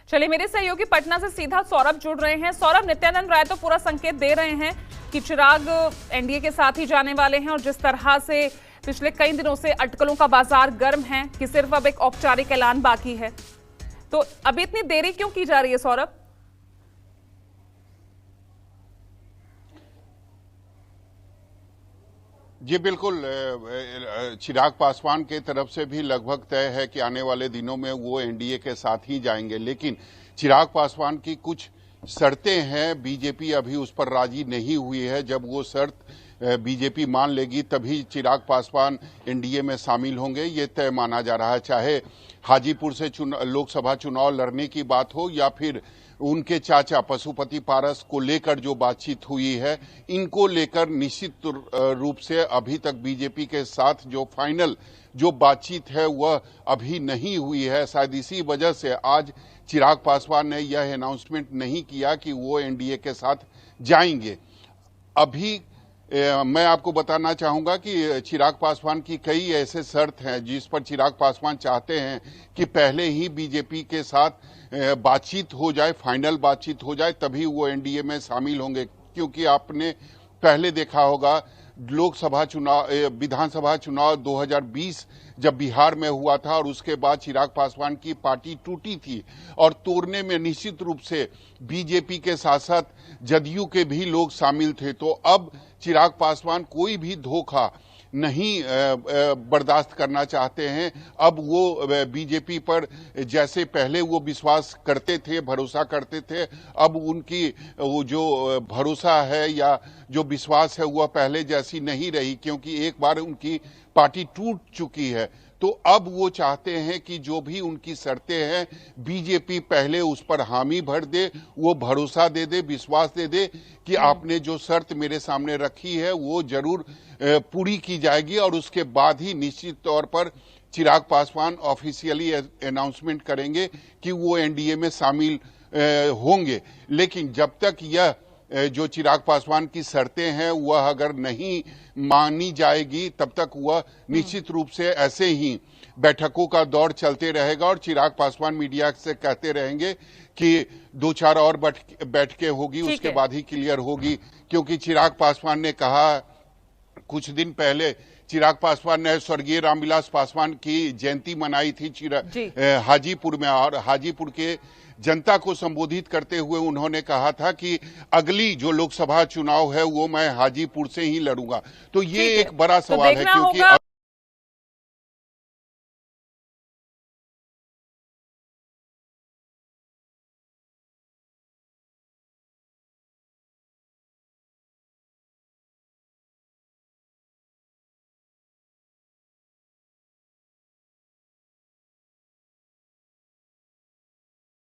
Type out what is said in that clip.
चलिए, मेरे सहयोगी पटना से सीधा सौरभ जुड़ रहे हैं। सौरभ, नित्यानंद राय तो पूरा संकेत दे रहे हैं कि चिराग एनडीए के साथ ही जाने वाले हैं, और जिस तरह से पिछले कई दिनों से अटकलों का बाजार गर्म है कि सिर्फ अब एक औपचारिक ऐलान बाकी है, तो अभी इतनी देरी क्यों की जा रही है सौरभ? जी बिल्कुल, चिराग पासवान के तरफ से भी लगभग तय है कि आने वाले दिनों में वो एनडीए के साथ ही जाएंगे, लेकिन चिराग पासवान की कुछ शर्तें हैं, बीजेपी अभी उस पर राजी नहीं हुई है। जब वो शर्त बीजेपी मान लेगी तभी चिराग पासवान एनडीए में शामिल होंगे, ये तय माना जा रहा है। चाहे हाजीपुर से लोकसभा चुनाव लड़ने की बात हो या फिर उनके चाचा पशुपति पारस को लेकर जो बातचीत हुई है, इनको लेकर निश्चित रूप से अभी तक बीजेपी के साथ जो फाइनल जो बातचीत है वह अभी नहीं हुई है। शायद इसी वजह से आज चिराग पासवान ने यह अनाउंसमेंट नहीं किया कि वो एनडीए के साथ जाएंगे। अभी मैं आपको बताना चाहूंगा कि चिराग पासवान की कई ऐसे शर्त हैं जिस पर चिराग पासवान चाहते हैं कि पहले ही बीजेपी के साथ बातचीत हो जाए, फाइनल बातचीत हो जाए, तभी वो एनडीए में शामिल होंगे। क्योंकि आपने पहले देखा होगा लोकसभा चुनाव, विधानसभा चुनाव 2020 जब बिहार में हुआ था और उसके बाद चिराग पासवान की पार्टी टूटी थी, और तोड़ने में निश्चित रूप से बीजेपी के साथ साथ जदयू के भी लोग शामिल थे। तो अब चिराग पासवान कोई भी धोखा नहीं बर्दाश्त करना चाहते हैं। अब वो बीजेपी पर जैसे पहले वो विश्वास करते थे, भरोसा करते थे, अब उनकी वो जो भरोसा है या जो विश्वास है वह पहले जैसी नहीं रही, क्योंकि एक बार उनकी पार्टी टूट चुकी है। तो अब वो चाहते हैं कि जो भी उनकी शर्तें हैं बीजेपी पहले उस पर हामी भर दे, वो भरोसा दे दे, विश्वास दे दे कि आपने जो शर्त मेरे सामने रखी है वो जरूर पूरी की जाएगी, और उसके बाद ही निश्चित तौर पर चिराग पासवान ऑफिशियली अनाउंसमेंट करेंगे कि वो एनडीए में शामिल होंगे। लेकिन जब तक यह जो चिराग पासवान की शर्तें हैं वह अगर नहीं मानी जाएगी तब तक वह निश्चित रूप से ऐसे ही बैठकों का दौर चलते रहेगा, और चिराग पासवान मीडिया से कहते रहेंगे कि 2-4 और बैठकें होगी, उसके बाद ही क्लियर होगी। क्योंकि चिराग पासवान ने कहा, कुछ दिन पहले चिराग पासवान ने स्वर्गीय रामविलास पासवान की जयंती मनाई थी हाजीपुर में, और हाजीपुर के जनता को संबोधित करते हुए उन्होंने कहा था कि अगली जो लोकसभा चुनाव है वो मैं हाजीपुर से ही लड़ूंगा। तो ये एक बड़ा सवाल है, क्योंकि